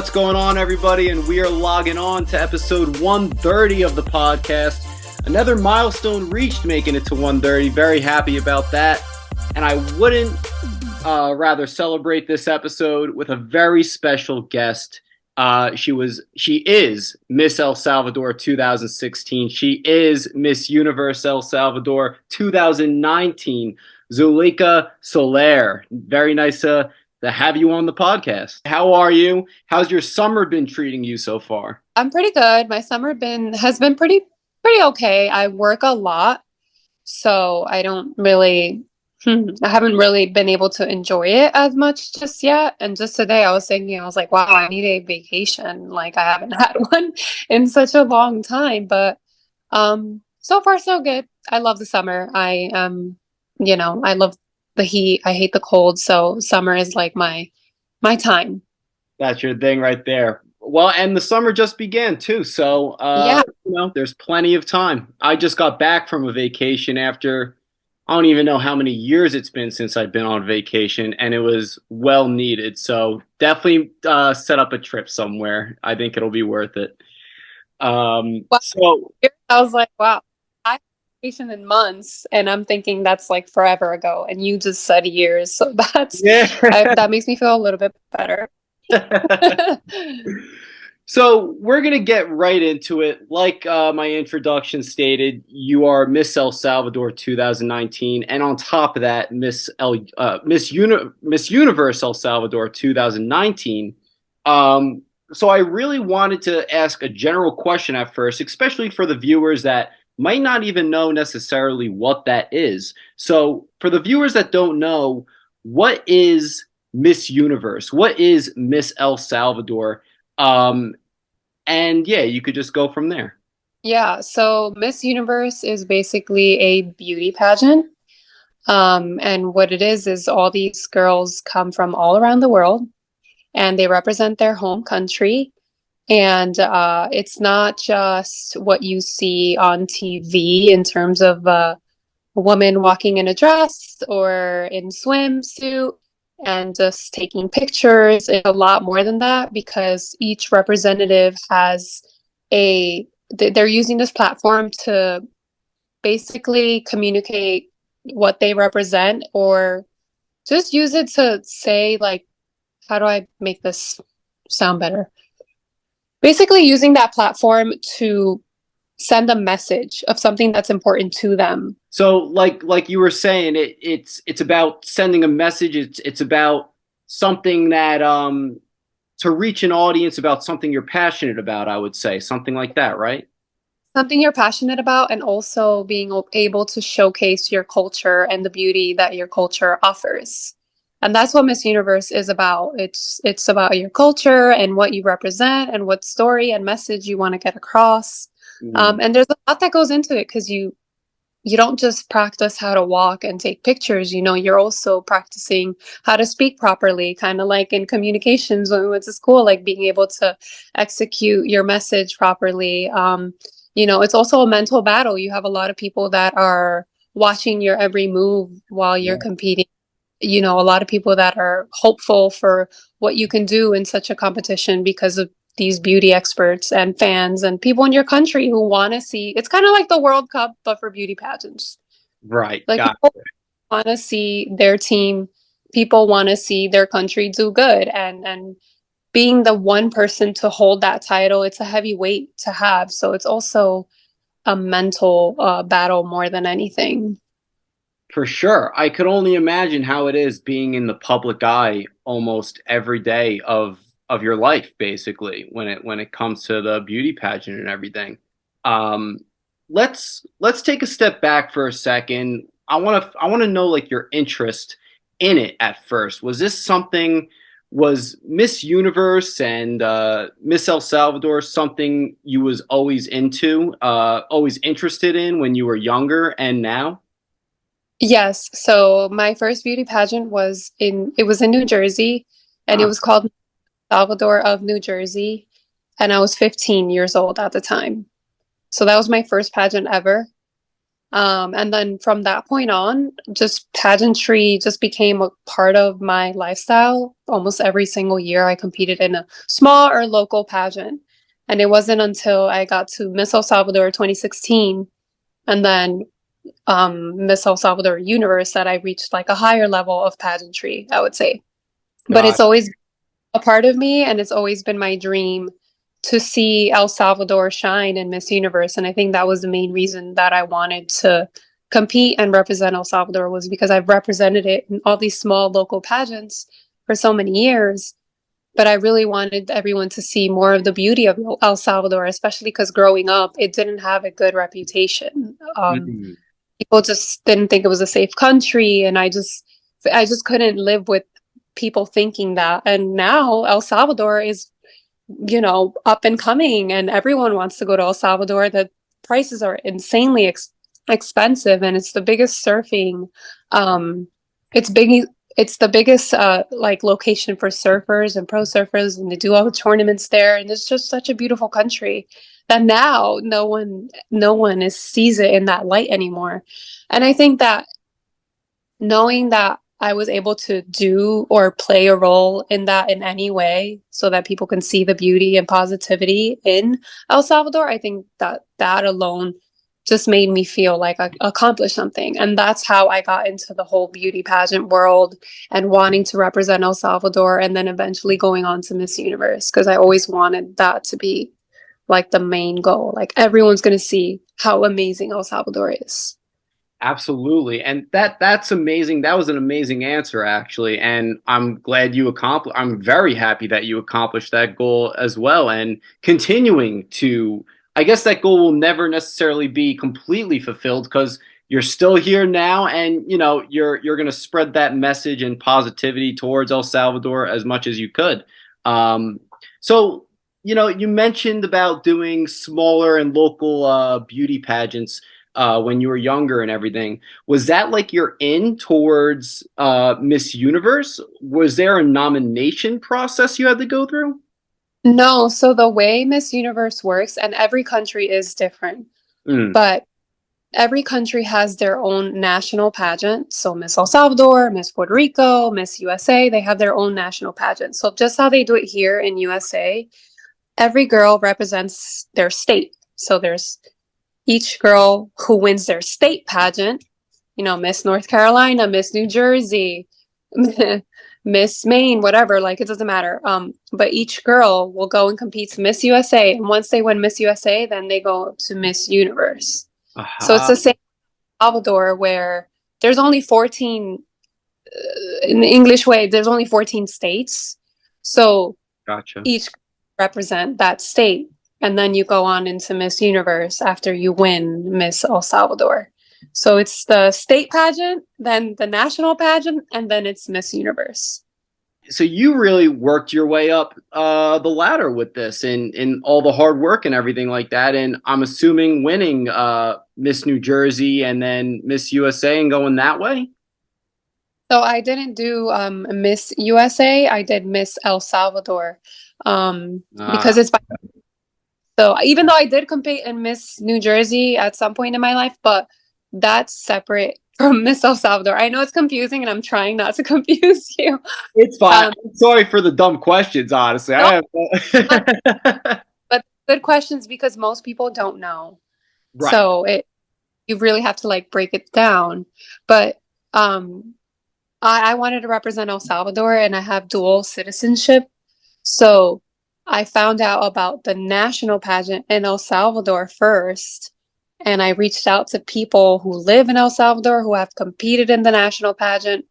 What's going on, everybody? And we are logging on to episode 130 of the podcast. Another milestone reached, making it to 130. Very happy about that. And I wouldn't rather celebrate this episode with a very special guest. She is Miss El Salvador 2016. She is Miss Universe El Salvador 2019. Zuleika Soler. Very nice to have you on the podcast. How are you? How's your summer been treating you so far? I'm pretty good. My summer has been pretty okay. I work a lot, so I don't really I haven't really been able to enjoy it as much just yet. And just today I was thinking, I was like, wow, I need a vacation. Like I haven't had one in such a long time. But so far so good. I love the summer. I love the heat. I hate the cold. So summer is like my time. That's your thing right there. Well, and the summer just began too. So, Yeah. there's plenty of time. I just got back from a vacation after, I don't even know how many years it's been since I've been on vacation, and it was well needed. So definitely set up a trip somewhere. I think it'll be worth it. Well, So I was like, wow, I had vacation in months, and I'm thinking that's like forever ago, and you just said years, so yeah. that makes me feel a little bit better. So we're gonna get right into it. Like my introduction stated, you are Miss El Salvador 2019, and on top of that, Miss Universe El Salvador 2019. So I really wanted to ask a general question at first, especially for the viewers that might not even know necessarily what that is. So for the viewers that don't know, what is Miss Universe? What is Miss El Salvador? And yeah, you could just go from there. Yeah, so Miss Universe is basically a beauty pageant. And what it is all these girls come from all around the world and they represent their home country. And it's not just what you see on TV in terms of a woman walking in a dress or in swimsuit and just taking pictures. It's a lot more than that because each representative has they're using this platform to basically communicate what they represent or just use it to say, like, how do I make this sound better? Basically using that platform to send a message of something that's important to them. So like you were saying, it's about sending a message. It's about something that to reach an audience about something you're passionate about, I would say. Something like that, right? Something you're passionate about, and also being able to showcase your culture and the beauty that your culture offers. And that's what Miss Universe is about. It's about your culture and what you represent and what story and message you want to get across. And there's a lot that goes into it because you don't just practice how to walk and take pictures. You're also practicing how to speak properly, kind of like in communications when we went to school, like being able to execute your message properly. It's also a mental battle. You have a lot of people that are watching your every move while you're competing. A lot of people that are hopeful for what you can do in such a competition because of these beauty experts and fans and people in your country who want to see. It's kind of like the World Cup, but for beauty pageants. Right. Like people want to see their team. People want to see their country do good. And being the one person to hold that title, it's a heavy weight to have. So it's also a mental battle more than anything. For sure. I could only imagine how it is being in the public eye almost every day of your life, basically, when it comes to the beauty pageant and everything. Let's take a step back for a second. I wanna know like your interest in it at first. Was Miss Universe and Miss El Salvador something you was always into, always interested in when you were younger and now? Yes. So my first beauty pageant was in New Jersey, and it Ah, was called Salvador of New Jersey, and I was 15 years old at the time. So that was my first pageant ever. And then from that point on, just pageantry just became a part of my lifestyle. Almost every single year, I competed in a small or local pageant. And it wasn't until I got to Miss El Salvador 2016 and then Miss El Salvador Universe that I reached like a higher level of pageantry, I would say. But God, it's always a part of me, and it's always been my dream to see El Salvador shine in Miss Universe. And I think that was the main reason that I wanted to compete and represent El Salvador, was because I've represented it in all these small local pageants for so many years. But I really wanted everyone to see more of the beauty of El Salvador, especially because growing up, it didn't have a good reputation. mm, People just didn't think it was a safe country, and I just couldn't live with people thinking that. And now El Salvador is, you know, up and coming, and everyone wants to go to El Salvador. The prices are insanely expensive, and it's the biggest surfing. It's big. It's the biggest like location for surfers and pro surfers, and they do all the tournaments there. And it's just such a beautiful country that now no one is sees it in that light anymore. And I think that knowing that I was able to do or play a role in that in any way so that people can see the beauty and positivity in El Salvador, I think that that alone just made me feel like I accomplished something. And that's how I got into the whole beauty pageant world and wanting to represent El Salvador and then eventually going on to Miss Universe, because I always wanted that to be like the main goal. Like everyone's going to see how amazing El Salvador is. absolutely. And that's amazing. That was an amazing answer, actually. And I'm glad you accomplished. I'm very happy that you accomplished that goal as well. And continuing to, I guess that goal will never necessarily be completely fulfilled because you're still here now, and you're going to spread that message and positivity towards El Salvador as much as you could. Um, so you mentioned about doing smaller and local beauty pageants when you were younger and everything. Was that like your in towards Miss Universe? Was there a nomination process you had to go through? No, so the way Miss Universe works, and every country is different, Mm, but every country has their own national pageant. So Miss El Salvador, Miss Puerto Rico, Miss USA, they have their own national pageant. So just how they do it here in USA, every girl represents their state. So there's each girl who wins their state pageant, you know, Miss North Carolina, Miss New Jersey, Miss Maine, whatever, like it doesn't matter. But each girl will go and compete to Miss USA. And once they win Miss USA, then they go to Miss Universe. So it's aha, the same in Salvador where there's only 14 in the English way, there's only 14 states. So gotcha. each represent that state. And then you go on into Miss Universe after you win Miss El Salvador. So it's the state pageant, then the national pageant, and then it's Miss Universe. So you really worked your way up the ladder with this, and all the hard work and everything like that. And I'm assuming winning Miss New Jersey and then Miss USA and going that way. So I didn't do Miss USA. I did Miss El Salvador because Ah, it's by, so even though I did compete in Miss New Jersey at some point in my life, but that's separate from Miss El Salvador. I know it's confusing, and I'm trying not to confuse you. it's fine. Um, I'm sorry for the dumb questions, honestly. no, I have but good questions because most people don't know. right. So it you really have to like break it down. But um, I wanted to represent El Salvador, and I have dual citizenship. So I found out about the national pageant in El Salvador first. And I reached out to people who live in El Salvador who have competed in the national pageant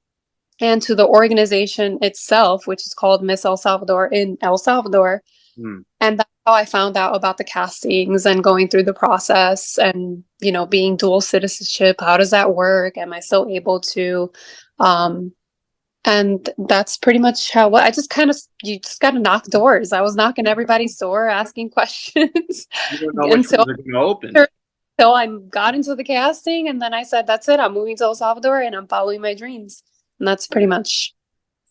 and to the organization itself, which is called Miss El Salvador in El Salvador. Hmm. And that's how I found out about the castings and going through the process and, you know, being dual citizenship. How does that work? Am I still able to? Um, and that's pretty much how I just kind of, you just got to knock doors. I was knocking everybody's door, asking questions You don't know which until, ones are going to open. until I got into the casting. And then I said, that's it. I'm moving to El Salvador and I'm following my dreams. And that's pretty much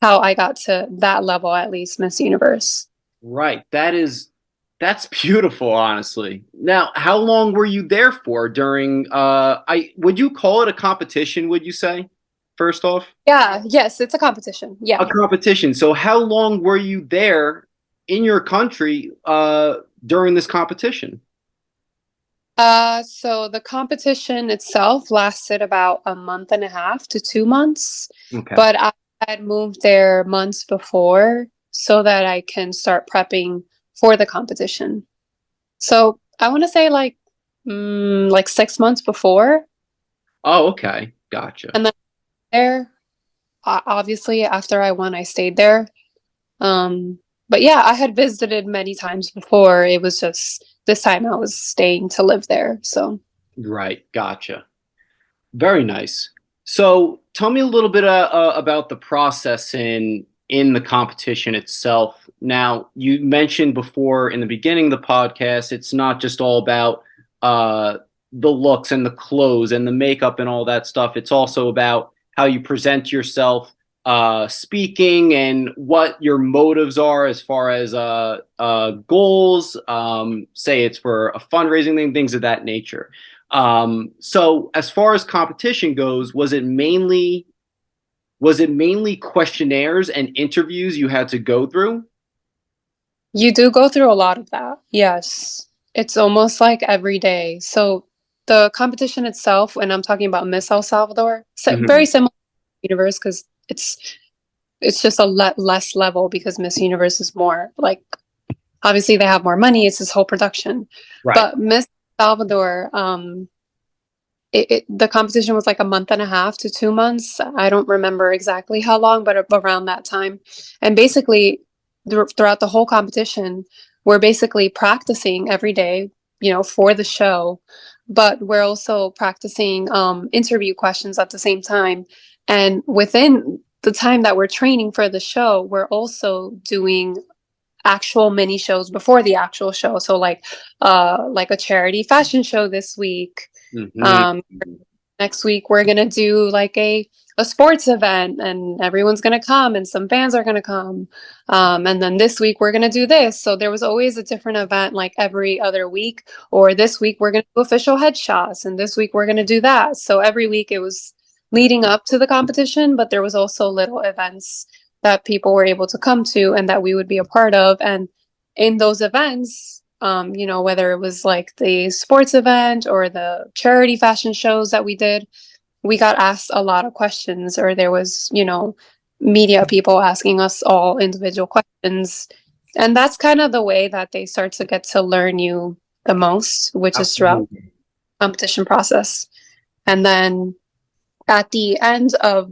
how I got to that level, at least Miss Universe. Right. That is. That's beautiful, honestly. Now, how long were you there for during I would you call it a competition, would you say? First off? Yeah, yes, it's a competition. A Yeah. competition. So how long were you there in your country during this competition? So the competition itself lasted about a month and a half to 2 months, Okay. but I had moved there months before so that I can start prepping for the competition. So I want to say like 6 months before, Oh, okay. Gotcha. and then there, obviously after I won, I stayed there. But yeah, I had visited many times before. It was just this time I was staying to live there. So. Right. Gotcha. Very nice. So tell me a little bit about the process in the competition itself. Now, you mentioned before in the beginning of the podcast, it's not just all about uh, the looks and the clothes and the makeup and all that stuff. It's also about how you present yourself, speaking, and what your motives are as far as goals. Say it's for a fundraising thing, things of that nature. So as far as competition goes, was it mainly questionnaires and interviews you had to go through? You do go through a lot of that. Yes. It's almost like every day. So the competition itself, when I'm talking about Miss El Salvador, very Hmm. similar to Universe because it's just a less level because Miss Universe is more like obviously they have more money. It's this whole production, Right. but Miss Salvador, the competition was like a month and a half to 2 months. I don't remember exactly how long, but around that time. And basically, throughout the whole competition, we're basically practicing every day, for the show, but we're also practicing interview questions at the same time. And within the time that we're training for the show, we're also doing actual mini shows before the actual show. So like a charity fashion show this week. Hmm. Um, Next week we're gonna do like a sports event and everyone's gonna come and some fans are gonna come. And then this week we're gonna do this. So there was always a different event like every other week, or this week we're gonna do official headshots and this week we're gonna do that. So every week it was leading up to the competition, but there was also little events that people were able to come to and that we would be a part of. And in those events, whether it was like the sports event or the charity fashion shows that we did, we got asked a lot of questions, or there was, media people asking us all individual questions. And that's kind of the way that they start to get to learn you the most, which is throughout the Absolutely. competition process. And then at the end of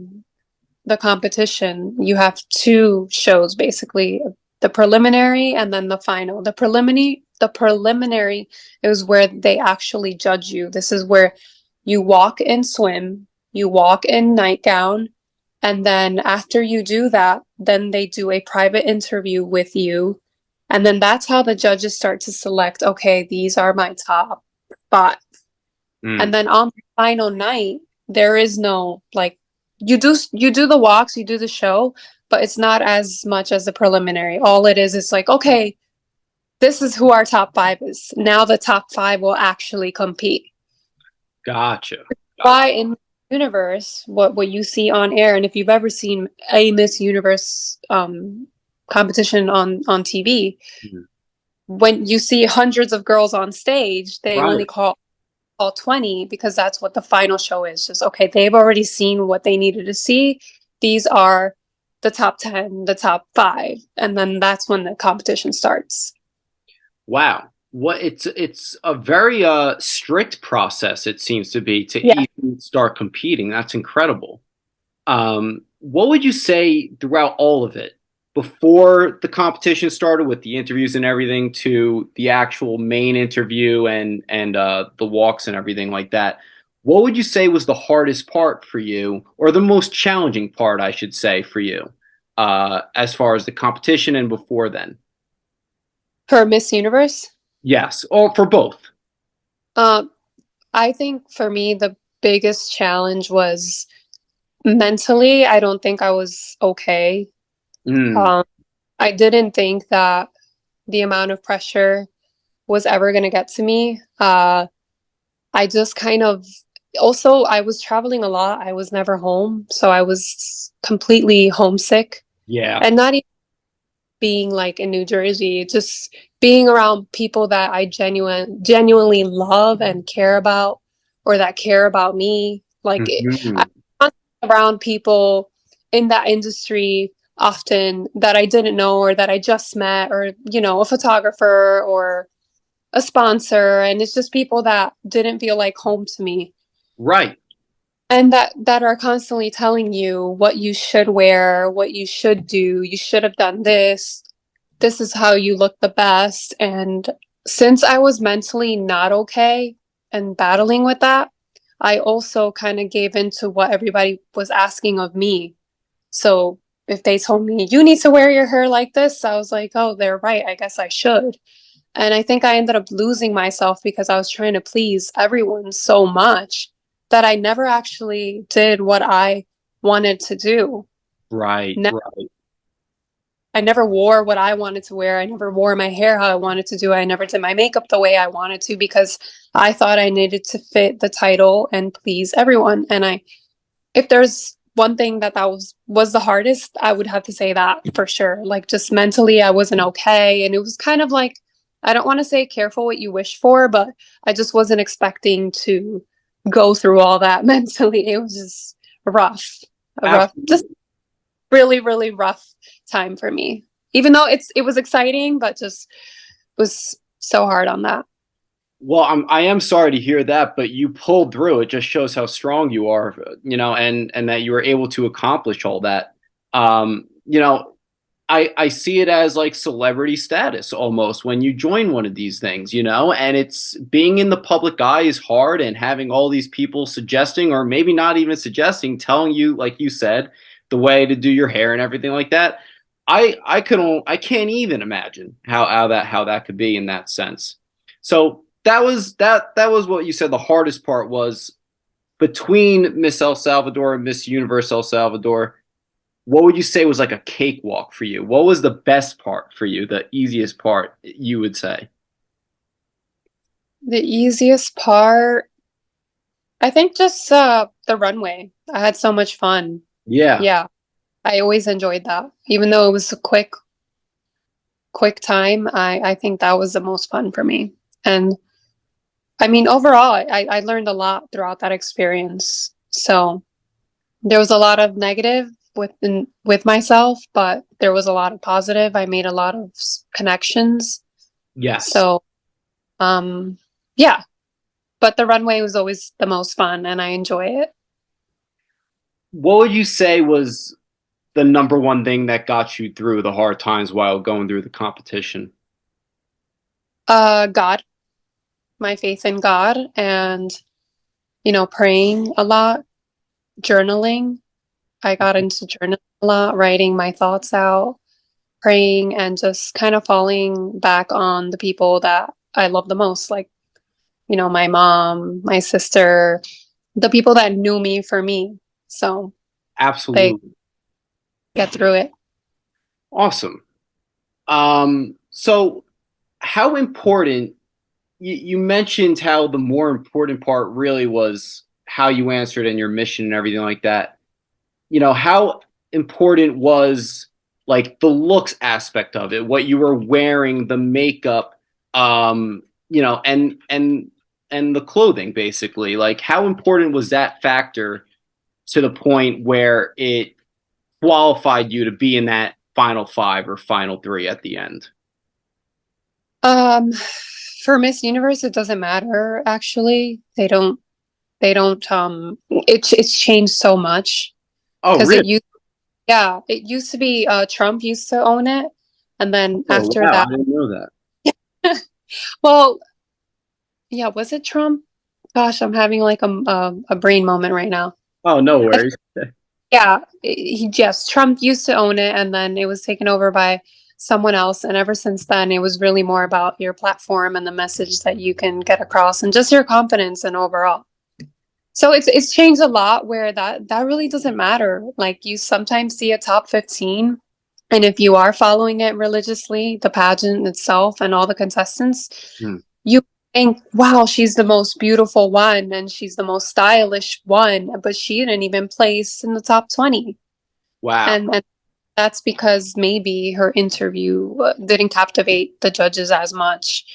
the competition, you have two shows basically, the preliminary and then the final. The preliminary is where they actually judge you. This is where you walk in swim, you walk in nightgown, and then after you do that, then they do a private interview with you. And then that's how the judges start to select, okay, these are my top five. And Mm. then on the final night, there is no like you do the walks, you do the show, but it's not as much as the preliminary. All it is like, okay, this is who our top five is. Now the top five will actually compete. Gotcha. Why in Universe, what you see on air, and if you've ever seen a Miss Universe competition on TV, Mhm. when you see hundreds of girls on stage, they only Right. call 20 because that's what the final show is. Just okay, they've already seen what they needed to see. These are the top 10, the top 5, and then that's when the competition starts. Wow. It's a very strict process it seems to be to Yeah. even start competing. That's incredible. What would you say throughout all of it, before the competition started with the interviews and everything to the actual main interview and the walks and everything like that? What would you say was the hardest part for you, or the most challenging part, I should say, for you, as far as the competition and before then? For Miss Universe, Yes, or for both. um, I think for me the biggest challenge was mentally. I don't think I was okay. Mm, Um, I didn't think that the amount of pressure. was ever going to get to me. I just kind of also I was traveling a lot. I was never home, so I was completely homesick, Yeah. and not even being like in New Jersey, just being around people that I genuinely love and care about, or that care about me. I'm Mhm. around people in that industry often that I didn't know or that I just met, or a photographer or a sponsor, and it's just people that didn't feel like home to me, Right. and that are constantly telling you what you should wear, what you should do, you should have done this is how you look the best. And since I was mentally not okay and battling with that, I also kind of gave into what everybody was asking of me. So if they told me you need to wear your hair like this, I was like, oh, they're right, I guess I should. And I think I ended up losing myself because I was trying to please everyone so much that I never actually did what I wanted to do. Right. Ne- Right. I never wore what I wanted to wear. I never wore my hair how I wanted to do. I never did my makeup the way I wanted to because I thought I needed to fit the title and please everyone. And if there's one thing that was the hardest, I would have to say that for sure. Like just mentally, I wasn't okay, and it was kind of like, I don't want to say careful what you wish for, but I just wasn't expecting to go through all that mentally. It was just rough, just Absolutely. really, really rough time for me. Even though it was exciting, but just was so hard on that. Well, I am sorry to hear that, but you pulled through. It just shows how strong you are, and that you were able to accomplish all that. You know, I see it as like celebrity status almost when you join one of these things, and it's being in the public eye is hard, and having all these people suggesting, or maybe not even suggesting, telling you, like you said, the way to do your hair and everything like that. I can't even imagine how that could be in that sense. So that was what you said. The hardest part was between Miss El Salvador and Miss Universe El Salvador. What would you say was like a cakewalk for you? What was the best part for you? The easiest part, you would say? The easiest part, I think, just the runway. I had so much fun. Yeah, Yeah, I always enjoyed that. Even though it was a quick time, I think that was the most fun for me. And I mean, overall, I learned a lot throughout that experience. So there was a lot of negative with myself, but there was a lot of positive. I made a lot of connections. yes. So yeah, but the runway was always the most fun, and I enjoy it. What would you say was the number one thing that got you through the hard times while going through the competition? God, my faith in God, and praying a lot, journaling. I got into journaling a lot, writing my thoughts out, praying, and just kind of falling back on the people that I love the most, like, my mom, my sister, the people that knew me for me. So they Absolutely. get through it. Awesome. So how important you mentioned how the more important part really was how you answered and your mission and everything like that. How important was like the looks aspect of it, what you were wearing, the makeup, and the clothing basically. Like how important was that factor to the point where it qualified you to be in that final five or final three at the end? Um, for Miss Universe, it doesn't matter, actually. It's changed so much Oh, because really? it used to be Trump used to own it, and then Oh, after wow. that, I didn't know that. well, yeah, was it Trump? Gosh, I'm having like a brain moment right now. Oh, no I, worries. yeah, yes, Trump used to own it, and then it was taken over by someone else. And ever since then, it was really more about your platform and the message that you can get across, and just your confidence and overall. So it's changed a lot where that really doesn't matter. Like you sometimes see a top 15 And if you are following it religiously, the pageant itself and all the contestants, Hmm. you think, wow, she's the most beautiful one and she's the most stylish one, but she didn't even place in the top 20. Wow. And that's because maybe her interview didn't captivate the judges as much.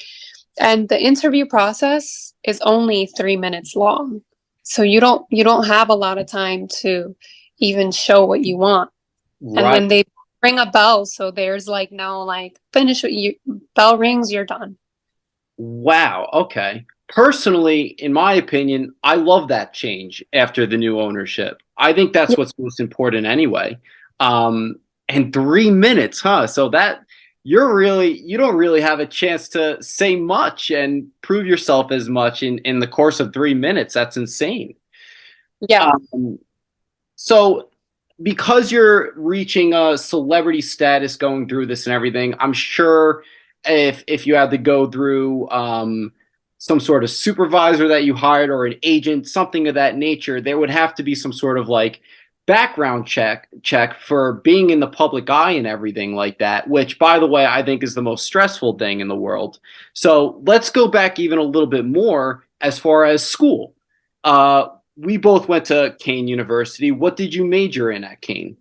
And the interview process is only 3 minutes long. So you don't have a lot of time to even show what you want. And Right. then they ring a bell, so there's like no like finish what you bell rings, you're done. Wow. Okay. Personally, in my opinion, I love that change after the new ownership. I think that's Yeah, what's most important anyway. Um, and 3 minutes, huh? So that you don't really have a chance to say much and prove yourself as much in the course of 3 minutes. That's insane. yeah. Um, so because you're reaching a celebrity status going through this and everything, I'm sure if you had to go through some sort of supervisor that you hired or an agent, something of that nature, there would have to be some sort of like background check for being in the public eye and everything like that, which by the way, I think is the most stressful thing in the world. So let's go back even a little bit more as far as school. Uh, we both went to Kane University. What did you major in at Kane?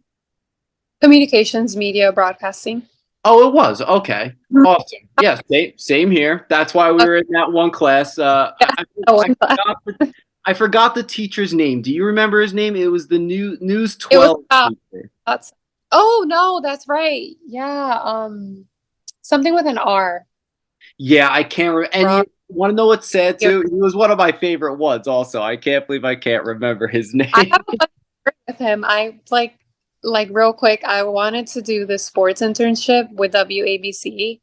Communications, media, broadcasting. Oh, it was. Okay. Mhm. Awesome. Yes, same here. That's why we Okay, were in that one class. yeah, that I one class. I forgot the teacher's name. Do you remember his name? It was the News It was 12 teacher. that's oh no, that's right. Yeah, something with an R. Yeah, I can't and you Rob. want to know what's sad too? He was one of my favorite ones also. I can't believe I can't remember his I name. have a fun story with him. I like real quick, I wanted to do the sports internship with WABC.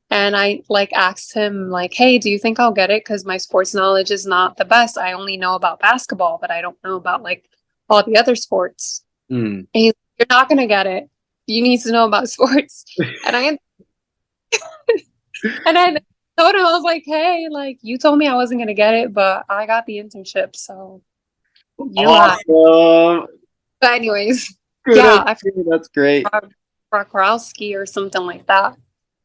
And I like asked him like, "Hey, do you think I'll get it? Because my sports knowledge is not the best. I only know about basketball, but I don't know about like all the other sports." Hmm. And he's, "You're not gonna get it. You need to know about sports." And I told him I was like, "Hey, like you told me I wasn't gonna get it, but I got the internship, so you lied." Awesome. But anyways, Good yeah, on I you. That's great. forgot Rokrowski or something like that.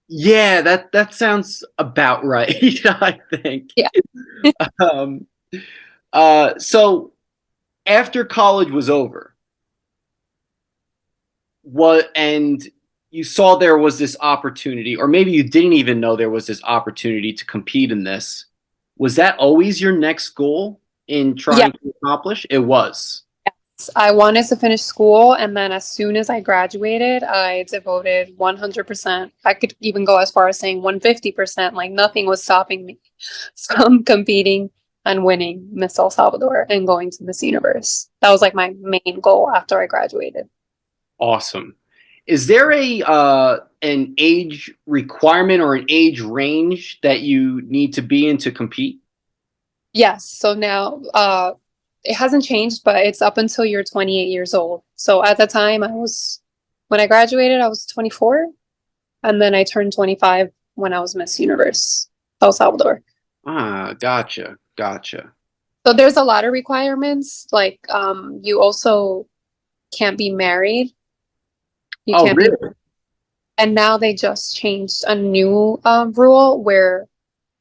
Yeah, that sounds about right, I think. Yeah. Um, so after college was over, what and you saw there was this opportunity, or maybe you didn't even know there was this opportunity to compete in this. Was that always your next goal in Yeah. trying to accomplish? It was. I wanted to finish school, and then as soon as I graduated, I devoted 100%. I could even go as far as saying 150%. Like nothing was stopping me from competing and winning Miss El Salvador and going to Miss Universe. That was like my main goal after I graduated. Awesome. Is there a an age requirement or an age range that you need to be in to compete? Yes, so now it hasn't changed, but it's up until you're 28 years old. So at the time when I graduated, I was 24, and then I turned 25 when I was Miss Universe El Salvador. Ah, gotcha, gotcha. So there's a lot of requirements. Like you also can't be married. You Oh, can't be, really? and now they just changed a new rule where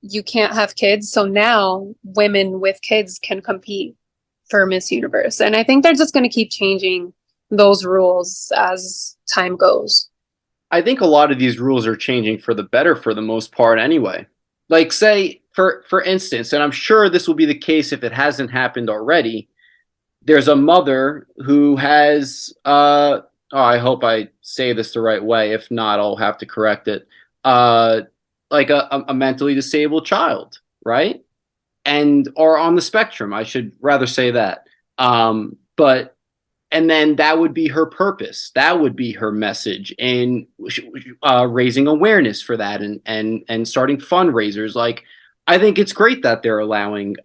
you can't have kids. So now women with kids can compete for Miss Universe. And I think they're just going to keep changing those rules as time goes. I think a lot of these rules are changing for the better for the most part anyway. Like say for instance, and I'm sure this will be the case if it hasn't happened already, there's a mother who has oh, I hope I say this the right way. If not, I'll have to correct it. Uh like a mentally disabled child, right? And or on the spectrum, I should rather say that. But and then that would be her purpose. That would be her message in raising awareness for that and starting fundraisers. Like, I think it's great that they're allowing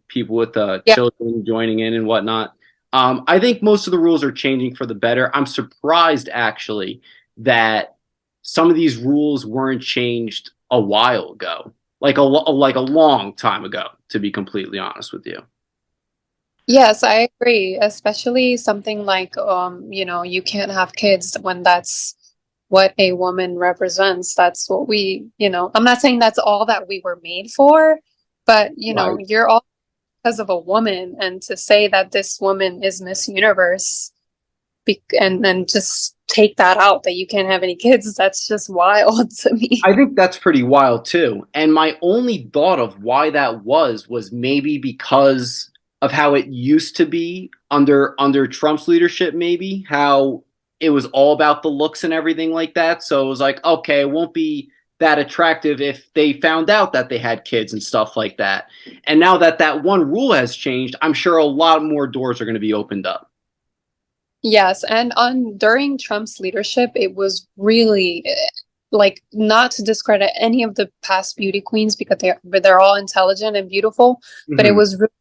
people with Yeah. children joining in and whatnot. I think most of the rules are changing for the better. I'm surprised actually that some of these rules weren't changed a while ago, like a long time ago. To be completely honest with you. Yes, I agree. Especially something like, you can't have kids when that's what a woman represents. That's what I'm not saying that's all that we were made for, but Right. you're all because of a woman, and to say that this woman is Miss Universe and then just take that out that you can't have any kids, that's just wild to me. I think that's pretty wild too. And my only thought of why that was maybe because of how it used to be under Trump's leadership, maybe how it was all about the looks and everything like that. So it was like, okay, it won't be that attractive if they found out that they had kids and stuff like that. And now that that one rule has changed, I'm sure a lot more doors are going to be opened up. Yes, and on during Trump's leadership, it was really like, not to discredit any of the past beauty queens because they're all intelligent and beautiful, but it Mhm. was really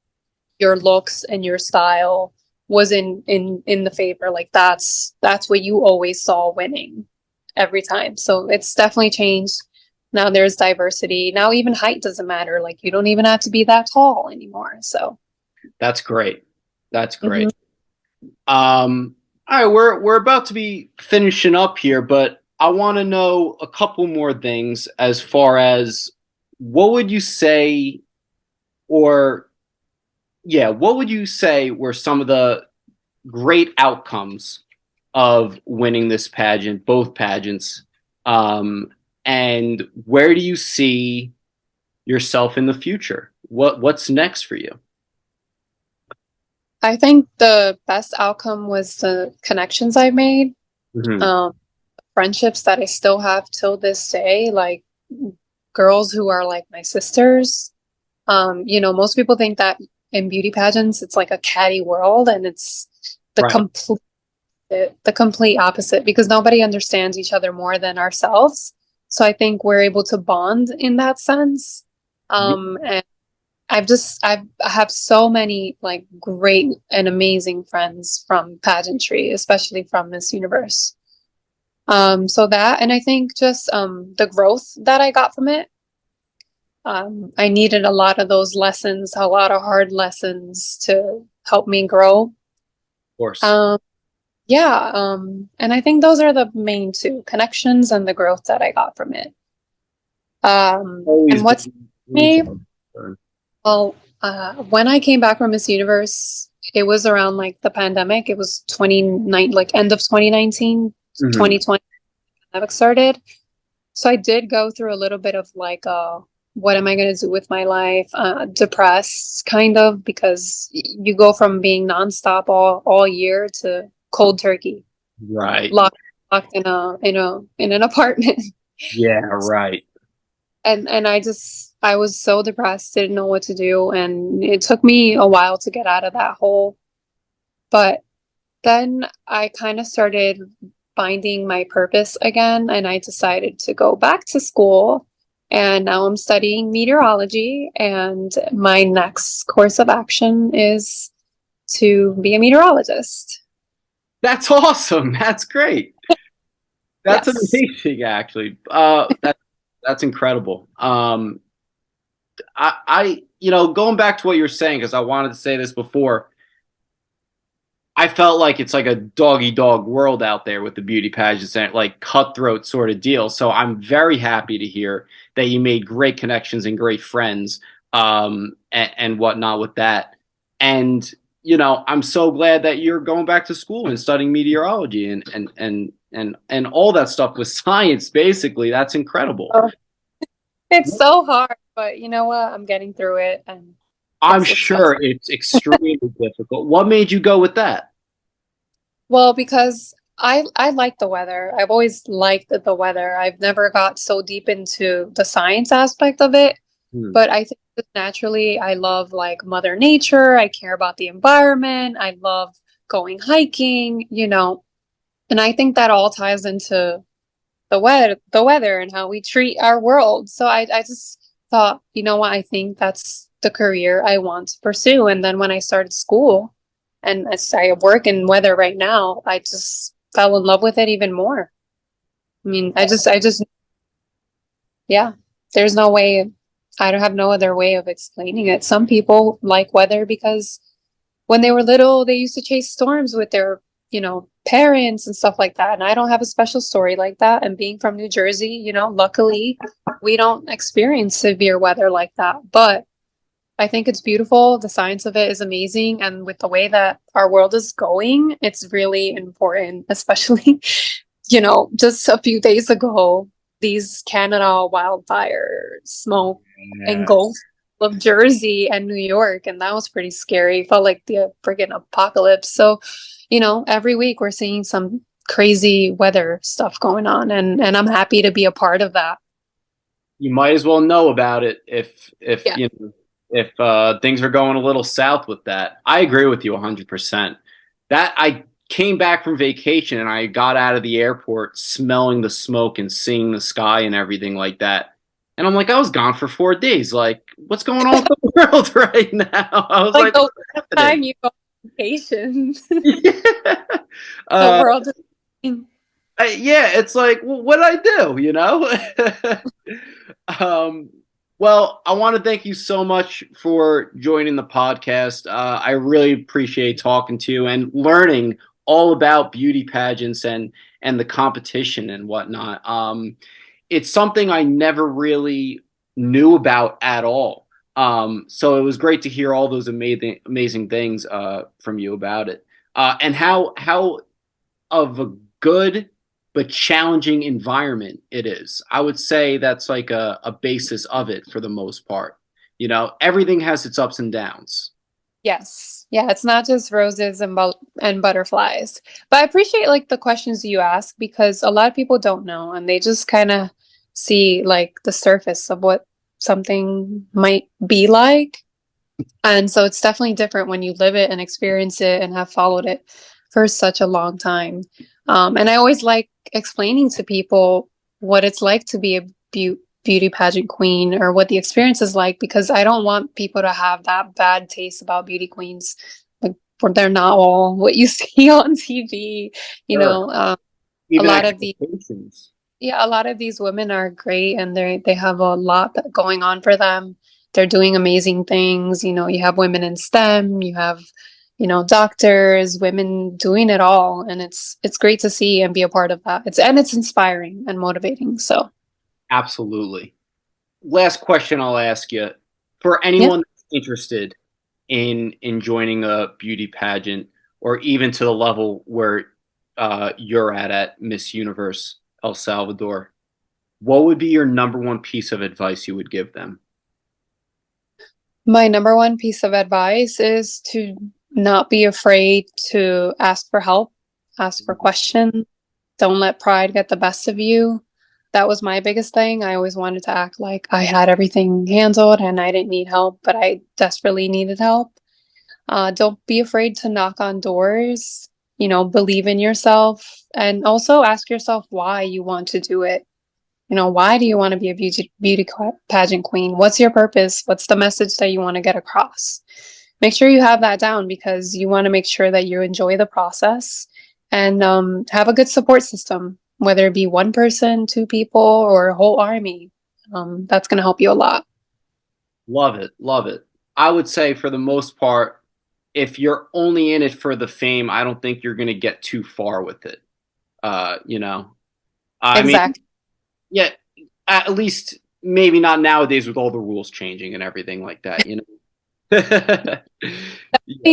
your looks and your style was in the favor. Like that's what you always saw winning every time. So it's definitely changed. Now there's diversity. Now even height doesn't matter. Like you don't even have to be that tall anymore. So That's great. That's mhm. great. All right, we're about to be finishing up here, but I want to know a couple more things as far as what would you say, or yeah, what would you say were some of the great outcomes of winning this pageant, both pageants, um, and where do you see yourself in the future? What's next for you? I think the best outcome was the connections I made, Hmm. um, friendships that I still have till this day, like girls who are like my sisters. Most people think that in beauty pageants it's like a catty world, and it's the Right. complete the complete opposite because nobody understands each other more than ourselves. So I think we're able to bond in that sense. And I have so many like great and amazing friends from pageantry, especially from Miss Universe. So that, and I think just the growth that I got from it. I needed a lot of those lessons, a lot of hard lessons to help me grow. Of course. Um, yeah, and I think those are the main two connections and the growth that I got from it. Always And what's been. me? Well, when I came back from Miss Universe, it was around like the pandemic. It was 29, like end of 2019, Mhm. 2020 pandemic started. So I did go through a little bit of like, what am I going to do with my life? Depressed, kind of, because you go from being nonstop all year to cold turkey, Right. locked locked in an apartment. Yeah, right. And I was so depressed, didn't know what to do, and it took me a while to get out of that hole. But then I kind of started finding my purpose again, and I decided to go back to school. And now I'm studying meteorology, and my next course of action is to be a meteorologist. That's awesome. That's great. That's Yes. amazing, actually. That's incredible. Going back to what you were saying, because I wanted to say this before. I felt like it's like a doggy dog world out there with the beauty pageants and like cutthroat sort of deal. So I'm very happy to hear that you made great connections and great friends, and whatnot with that. And I'm so glad that you're going back to school and studying meteorology and all that stuff with science. Basically, that's incredible. Oh, it's so hard, but you know what? I'm getting through it, and I'm yes, it's fun. sure it's extremely difficult. What made you go with that? Well, because I like the weather. I've always liked the weather. I've never got so deep into the science aspect of it, Hmm. but I think just naturally I love like Mother Nature. I care about the environment. I love going hiking. And I think that all ties into the weather and how we treat our world. So I just thought, you know what, I think that's the career I want to pursue. And then when I started school and as I work in weather right now, I just fell in love with it even more. I mean, yeah, there's no way, I don't have no other way of explaining it. Some people like weather because when they were little, they used to chase storms with their, parents and stuff like that. And I don't have a special story like that. And being from New Jersey, luckily we don't experience severe weather like that. But I think it's beautiful. The science of it is amazing. And with the way that our world is going, it's really important, especially, just a few days ago, these Canada wildfire smoke Yeah. engulfed of Jersey and New York. And that was pretty scary. Felt like the friggin' apocalypse. So, every week we're seeing some crazy weather stuff going on. And I'm happy to be a part of that. You might as well know about it if Yeah. if things are going a little south with that. I agree with you 100%. That I came back from vacation and I got out of the airport smelling the smoke and seeing the sky and everything like that. And I'm like, I was gone for 4 days. Like, what's going on with the world right now? I was Like like, the what's time happening? you go on vacation, Yeah. the Uh, world is yeah, it's like, well, what I do, you know? um, well, I want to thank you so much for joining the podcast. I really appreciate talking to you and learning all about beauty pageants and the competition and whatnot. It's something I never really knew about at all. So it was great to hear all those amazing things from you about it, and how of a good but challenging environment it is. I would say that's like a basis of it for the most part. Everything has its ups and downs. yes. Yeah, it's not just roses and butterflies. But I appreciate like the questions you ask because a lot of people don't know and they just kind of see like the surface of what something might be like. And so it's definitely different when you live it and experience it and have followed it for such a long time. And I always like explaining to people what it's like to be a beauty pageant queen or what the experience is like because I don't want people to have that bad taste about beauty queens. Like, they're not all what you see on TV. You Sure. know, a Even lot of the expectations. yeah, a lot of these women are great and they have a lot going on for them. They're doing amazing things. You have women in STEM, you have, doctors, women doing it all. And it's great to see and be a part of that. It's inspiring and motivating. So Absolutely. Last question I'll ask you. For yeah. anyone that's interested in joining a beauty pageant, or even to the level where you're at Miss Universe El Salvador, what would be your number one piece of advice you would give them? My number one piece of advice is to not be afraid to ask for help, ask for questions. Don't let pride get the best of you. That was my biggest thing. I always wanted to act like I had everything handled and I didn't need help, but I desperately needed help. Don't be afraid to knock on doors, believe in yourself and also ask yourself why you want to do it. Why do you want to be a beauty pageant queen? What's your purpose? What's the message that you want to get across? Make sure you have that down because you want to make sure that you enjoy the process and have a good support system, whether it be one person, two people, or a whole army. That's going to help you a lot. Love it, love it. I would say for the most part, if you're only in it for the fame, I don't think you're going to get too far with it. You know, I mean, Exactly. yeah, at least maybe not nowadays with all the rules changing and everything like that. Yeah.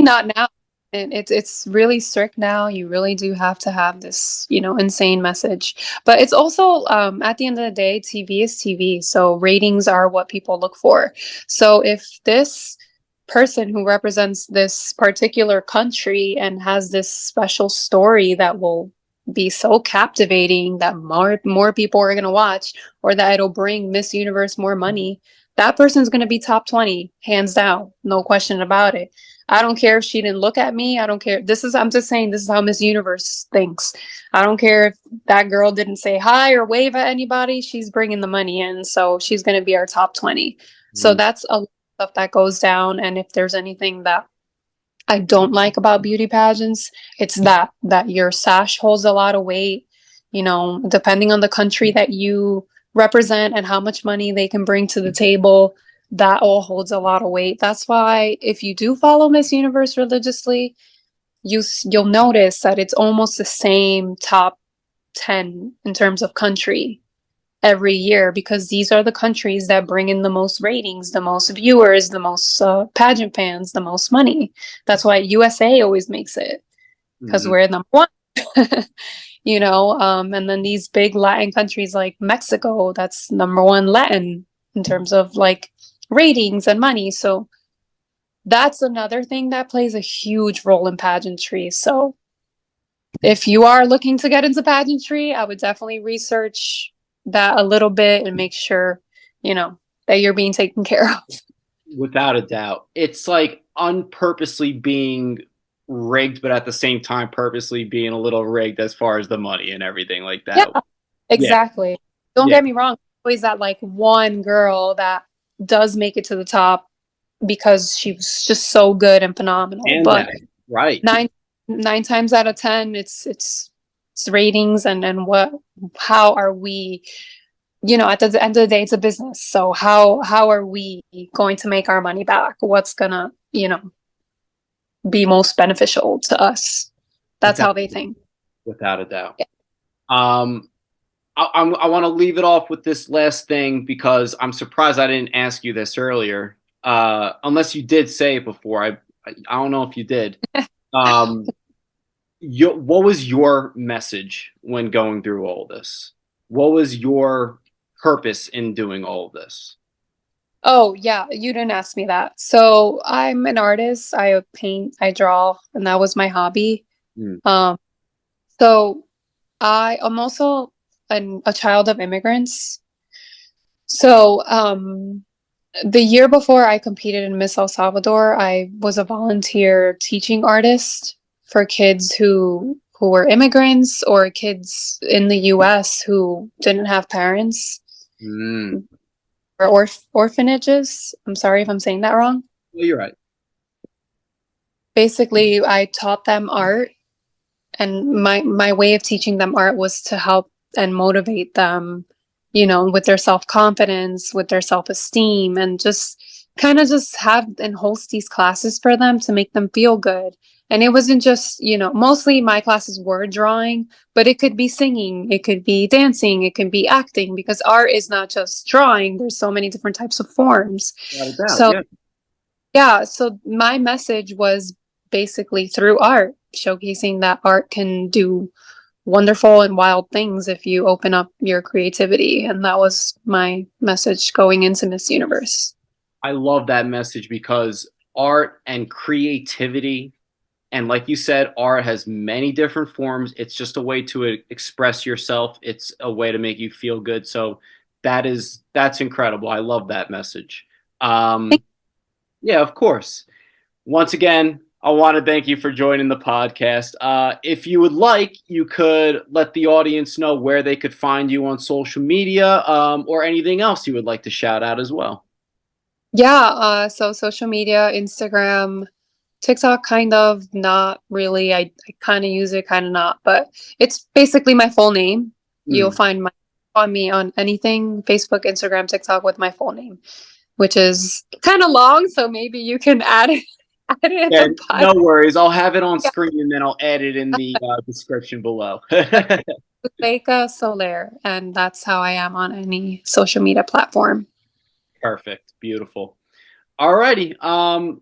Not now. And it's really strict now. You really do have to have this, insane message. But it's also at the end of the day, TV is TV. So ratings are what people look for. So if this person who represents this particular country and has this special story that will be so captivating that more people are going to watch or that it'll bring Miss Universe more money, that person's going to be top 20 hands down, no question about it. I don't care if she didn't look at me. I don't care. I'm just saying this is how Miss Universe thinks. I don't care if that girl didn't say hi or wave at anybody. She's bringing the money in. So she's going to be our top 20. So Mm. that's a lot of stuff that goes down. And if there's anything that I don't like about beauty pageants, it's that your sash holds a lot of weight, depending on the country that you represent and how much money they can bring to the table. that all holds a lot of weight. That's why if you do follow Miss Universe religiously, you'll notice that it's almost the same top 10 in terms of country every year, because these are the countries that bring in the most ratings, the most viewers, the most pageant fans, the most money. That's why USA always makes it, because we're number one. And then these big Latin countries like Mexico, that's number one Latin in terms of like ratings and money. So that's another thing that plays a huge role in pageantry. So if you are looking to get into pageantry, I would definitely research that a little bit and make sure, that you're being taken care of. Without a doubt. It's like unpurposely being rigged, but at the same time purposely being a little rigged as far as the money and everything like that. Yeah, exactly. Yeah. Don't get me wrong. Always that like one girl that does make it to the top because she was just so good and phenomenal. But right. Nine times out of 10, it's ratings and how are we, at the end of the day, it's a business. So how are we going to make our money back? What's gonna, be most beneficial to us? That's how they think. Without a doubt. Yeah. I want to leave it off with this last thing because I'm surprised I didn't ask you this earlier. Unless you did say it before. I don't know if you did. What was your message when going through all this? What was your purpose in doing all of this? Oh, yeah, you didn't ask me that. So I'm an artist. I paint, I draw, and that was my hobby. So I'm also a child of immigrants. So the year before I competed in Miss El Salvador, I was a volunteer teaching artist for kids who were immigrants or kids in the US who didn't have parents. Or orphanages. I'm sorry if I'm saying that wrong. Well, you're right. Basically, I taught them art, and my way of teaching them art was to help and motivate them, with their self-confidence, with their self-esteem, and just kind of just have and host these classes for them to make them feel good. And it wasn't just, mostly my classes were drawing, but it could be singing, it could be dancing, it could be acting, because art is not just drawing. There's so many different types of forms. So my message was basically through art, showcasing that art can do wonderful and wild things if you open up your creativity. And that was my message going into Miss Universe. I love that message because art and creativity, and like you said, art has many different forms. It's just a way to express yourself. It's a way to make you feel good. So that's incredible. I love that message. Yeah, of course. Once again, I want to thank you for joining the podcast. If you would like, you could let the audience know where they could find you on social media, or anything else you would like to shout out as well. Yeah, so social media, Instagram, TikTok, kind of, not really. I kind of use it, kind of not, but it's basically my full name. You'll find me on anything, Facebook, Instagram, TikTok, with my full name, which is kind of long, so maybe you can add it. No worries. I'll have it on screen and then I'll add it in the description below. Zuleika Soler, and that's how I am on any social media platform. Perfect. Beautiful. Alrighty.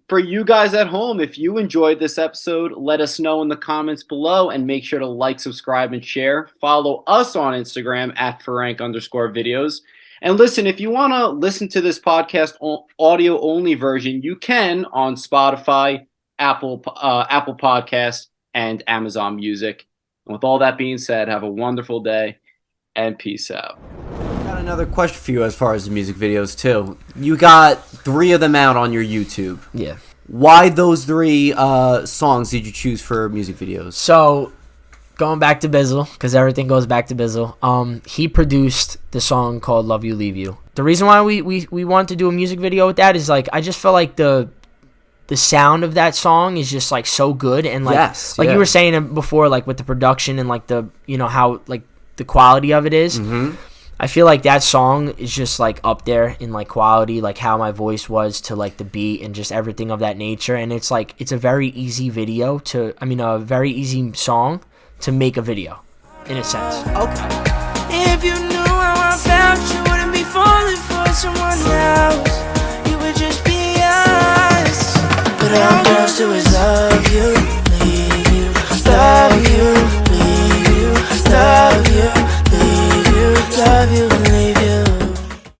For you guys at home, if you enjoyed this episode, let us know in the comments below and make sure to like, subscribe, and share. Follow us on Instagram at @Ferenc_videos. And listen, if you want to listen to this podcast audio only version, you can on Spotify, Apple Podcasts, and Amazon Music. And with all that being said, have a wonderful day and peace out. Got another question for you as far as the music videos too. You got 3 of them out on your YouTube. Yeah. Why those 3 songs did you choose for music videos? So, going back to Bizzle, because everything goes back to Bizzle. He produced the song called "Love You Leave You." The reason why we wanted to do a music video with that is like I just felt like the sound of that song is just like so good, and like you were saying before, like with the production and like the how like the quality of it is. I feel like that song is just like up there in like quality, like how my voice was to like the beat and just everything of that nature. And it's like it's a very easy video to, I mean, a very easy song to make a video, in a sense. Okay. If you knew how I felt, you wouldn't be falling for someone else. You would just be us. But all girls do is love you.